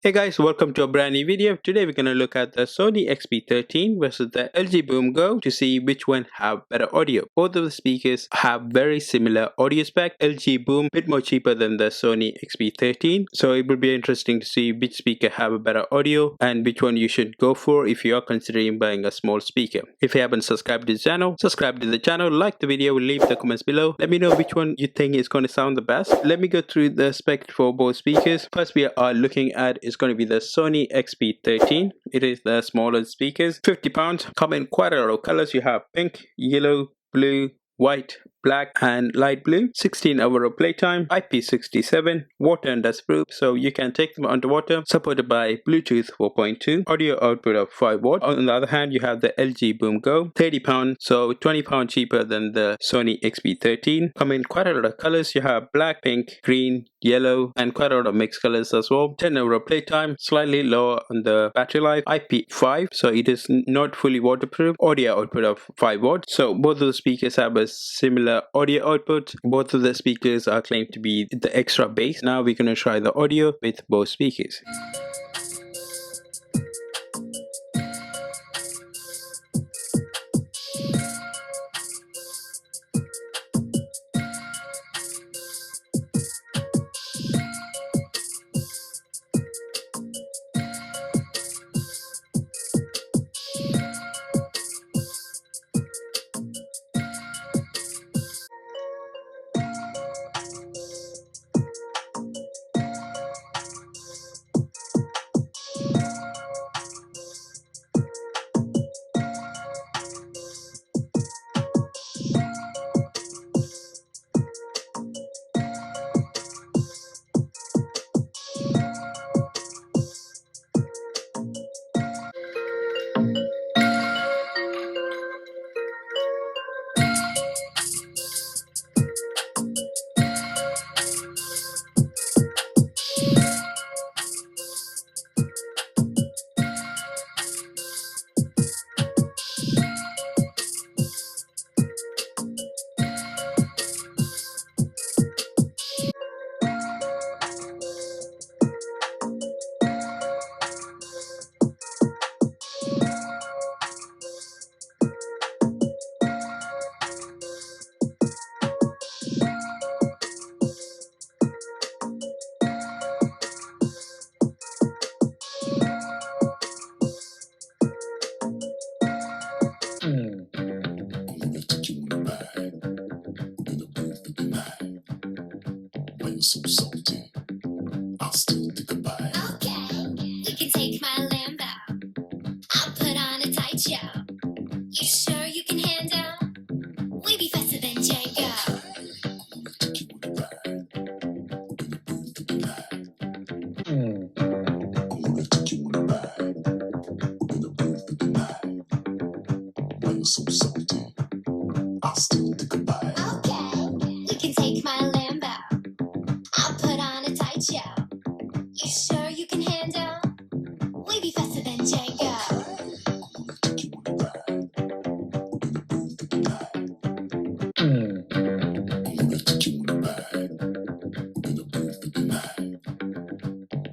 Hey guys, welcome to a brand new video. Today we're going to look at the Sony XB13 versus the XBOOM Go to see which one have better audio. Both of the speakers have very similar audio spec. XBOOM a bit more cheaper than the Sony XB13, so it will be interesting to see which speaker have a better audio and which one you should go for if you are considering buying a small speaker. If you haven't subscribed to the channel, subscribe to the channel, like the video, leave the comments below. Let me know which one you think is going to sound the best. Let me go through the spec for both speakers. First we are looking at is going to be the Sony XB13. It is the smaller speakers, £50. Come in quite a lot of colors. You have pink, yellow, blue, white, black and light blue. 16-hour of playtime, IP67, water and dust proof, so you can take them underwater. Supported by Bluetooth 4.2, audio output of 5 watts. On the other hand, you have the XBOOM Go, £30, so £20 cheaper than the Sony XB13. Come in quite a lot of colors. You have black, pink, green, yellow and quite a lot of mixed colors as well. 10-hour of playtime, slightly lower on the battery life, IP5, so it is not fully waterproof. Audio output of 5 watts, so both of the speakers have a similar audio output. Both of the speakers are claimed to be the extra bass. Now we're going to try the audio with both speakers. So salty, I'll still think about it. Okay, you can take my Lambo. I'll put on a tight show. You sure you can handle? We be faster than Django. I'm gonna take you on a ride in the booth of the night. I'm gonna take you on a ride in the booth of the night. Why you so salty? I'll still think about it. Okay, you can take my Lambo. You sure you can handle? We be faster than Django. I'm gonna take you on a ride in the booth of the night. I'm gonna take you on a ride in the booth of the night.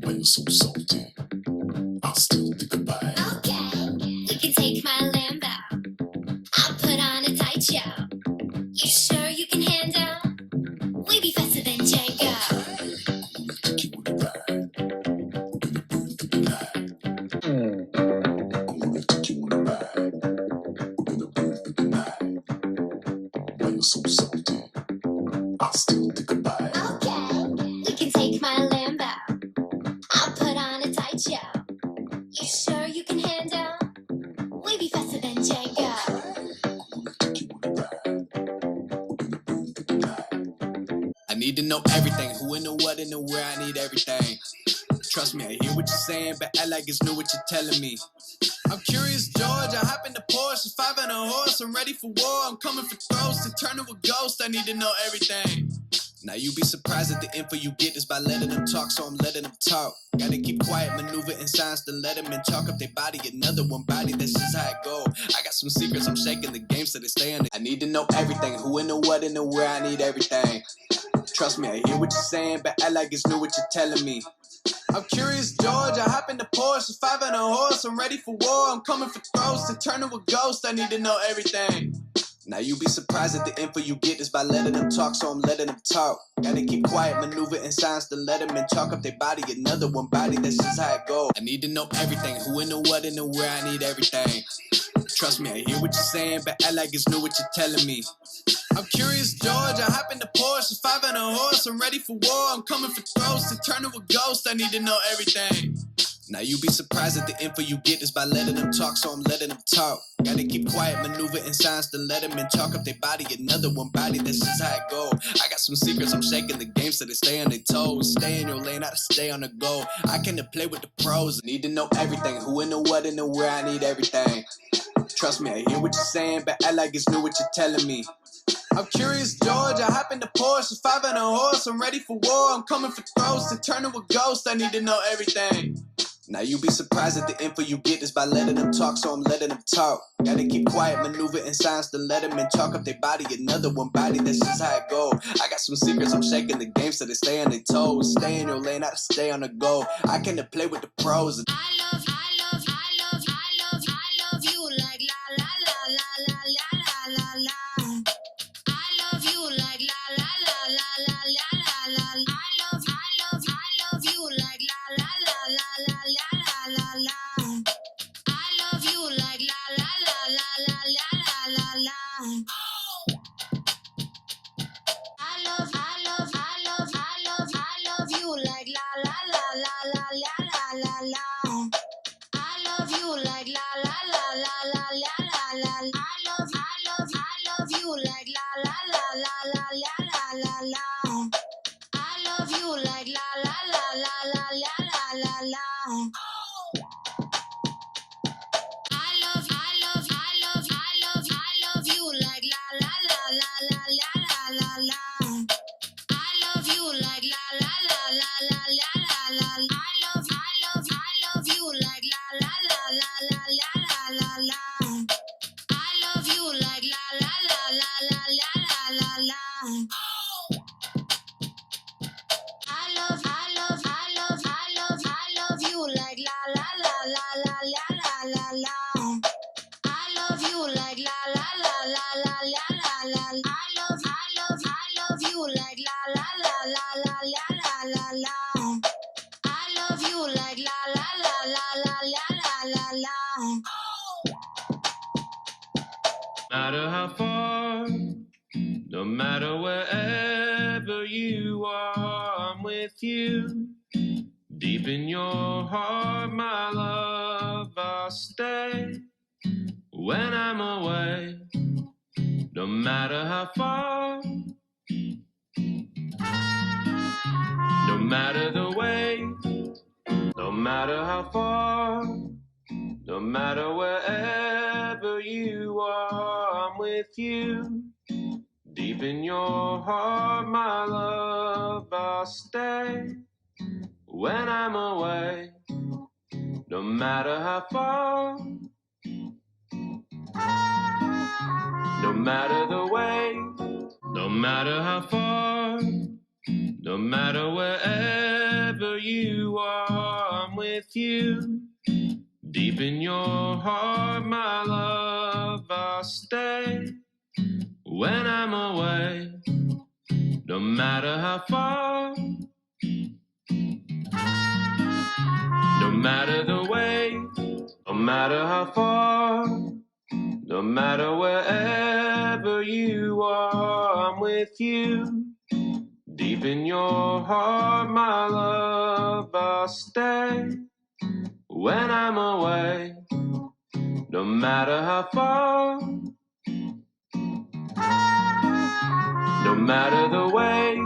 Why you so salty? I'll still think about it. Okay, you can take my Lambo. I'll put on a tight show. You sure you can handle? We be faster than Django. So salty, I'll still think about it. Okay, you can take my Lambo. I'll put on a tight show. You sure you can handle? We be faster than Django. I'm gonna take you on a ride in the booth of the night. I need to know everything, who and the what and the where. I need everything. Trust me, I hear what you're saying, but act like it's new what you're telling me. I'm curious, George. I hop in the Porsche, 5 and a horse. I'm ready for war. I'm coming for throats to turn to a ghost. I need to know everything. Now you be surprised at the info you get is by letting them talk, so I'm letting them talk. Gotta keep quiet, maneuver in silence, then let them in, talk up their body, another one body, that's just how it go. I got some secrets, I'm shaking the game so they stay in it. I need to know everything, who and the what and the where, I need everything. Trust me, I hear what you're saying, but I like it's new what you're telling me. I'm curious, George, I hop in the Porsche, 5 and a horse, I'm ready for war, I'm coming for throats, to turn to a ghost, I need to know everything. Now you be surprised at the info you get is by letting them talk, so I'm letting them talk. Gotta keep quiet, maneuver in silence to let them and talk up their body, another one body, that's just how it goes. I need to know everything, who and the what and the where, I need everything. Trust me, I hear what you're saying, but I like it's new what you're telling me. I'm curious, George, I hop in the Porsche, 5 and a horse, I'm ready for war, I'm coming for throats, to turn to a ghost, I need to know everything. Now you be surprised at the info you get is by letting them talk, so I'm letting them talk. Gotta keep quiet, maneuver in silence to let them and talk up their body, another one body, that's just how it go. I got some secrets, I'm shaking the game so they stay on their toes. Stay in your lane, how to stay on the go. I came to play with the pros, need to know everything, who and the what and the where, I need everything. Trust me, I hear what you're saying, but I like it's new what you're telling me. I'm curious, George, I hop in the Porsche, 5 and a horse, I'm ready for war, I'm coming for throats, to turn to a ghost, I need to know everything. Now you be surprised at the info you get is by letting them talk, so I'm letting them talk. Gotta keep quiet, maneuver in silence to let them and talk up their body, another one body, that's just how it go. I got some secrets, I'm shaking the game so they stay on their toes. Stay in your lane, how to stay on the go. I came to play with the pros. I love you like la la la la la la la la la. I love you like la la la la la la la la. I love you like la la la la la la la la. I love you like la la la la la la la la. I love you like la la la la la la la la. I love you like la la la la la la la la. I love you like la la la la la la la la. I love you like la la la la la la la la. I love you like la la la la la la la la. I love you like la la la la la la la la. I love you like la la la la la la la la. I love you like la la la la la la la la. I love you like la la la la la la la la. I love you like la la la la la la la la. I love you like la la la la la la la la. I love you like la la la la la la la la. No matter how far, no matter wherever you are, I'm with you. Deep in your heart, my love, I'll stay. When I'm away, no matter how far, no matter the way, no matter how far, no matter wherever you are, I'm with you. Deep in your heart, my love, I'll stay. When I'm away, no matter how far, no matter the way, no matter how far, no matter wherever you are, I'm with you. Deep in your heart, my love, I'll stay. When I'm away, no matter how far, no matter the way, no matter how far, no matter wherever you are, I'm with you. Deep in your heart, my love, I'll stay. When I'm away, no matter how far, no matter the way.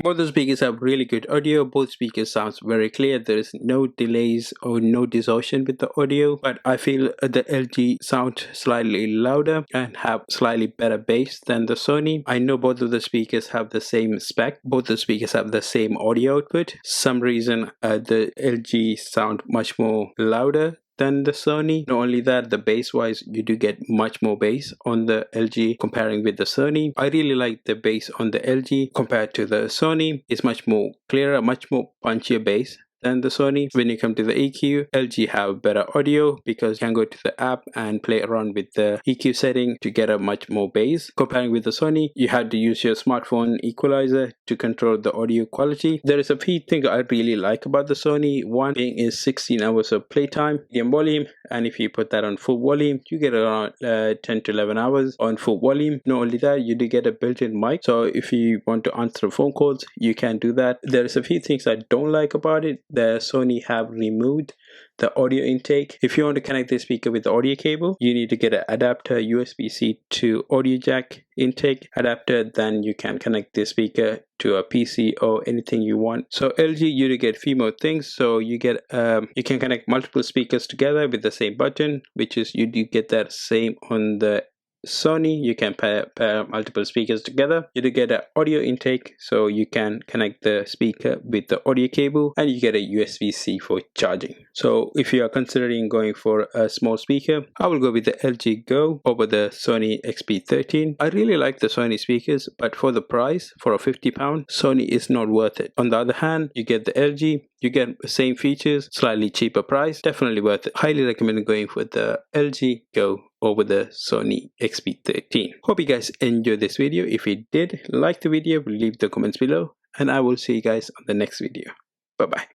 Both the speakers have really good audio. Both speakers sounds very clear. There is no delays or no distortion with the audio. But I feel the LG sound slightly louder and have slightly better bass than the Sony. I know both of the speakers have the same spec. Both the speakers have the same audio output. Some reason the LG sound much more louder than the Sony. Not only that, the bass wise, you do get much more bass on the LG comparing with the Sony. I really like the bass on the LG compared to the Sony. It's much more clearer, much more punchier bass than the Sony. When you come to the EQ, LG have better audio because you can go to the app and play around with the EQ setting to get a much more bass. Comparing with the Sony, you had to use your smartphone equalizer to control the audio quality. There is a few things I really like about the Sony. One thing is 16 hours of playtime, medium volume, and if you put that on full volume, you get around 10 to 11 hours on full volume. Not only that, you do get a built-in mic, so if you want to answer phone calls, you can do that. There's a few things I don't like about it. The Sony have removed the audio intake. If you want to connect the speaker with the audio cable, you need to get an adapter, USB-C to audio jack intake adapter. Then you can connect the speaker to a PC or anything you want. So LG, you do get few more things. So you get you can connect multiple speakers together with the same button, which is you do get that same on the Sony. You can pair multiple speakers together. You do get an audio intake, so you can connect the speaker with the audio cable, and you get a USB-C for charging. So if you are considering going for a small speaker, I will go with the LG Go over the Sony XB13. I really like the Sony speakers, but for the price, for a £50, Sony is not worth it. On the other hand, you get the LG, you get the same features, slightly cheaper price, definitely worth it. Highly recommend going for the LG Go over the Sony XB13. Hope you guys enjoyed this video. If you did like the video, leave the comments below, and I will see you guys on the next video. Bye bye.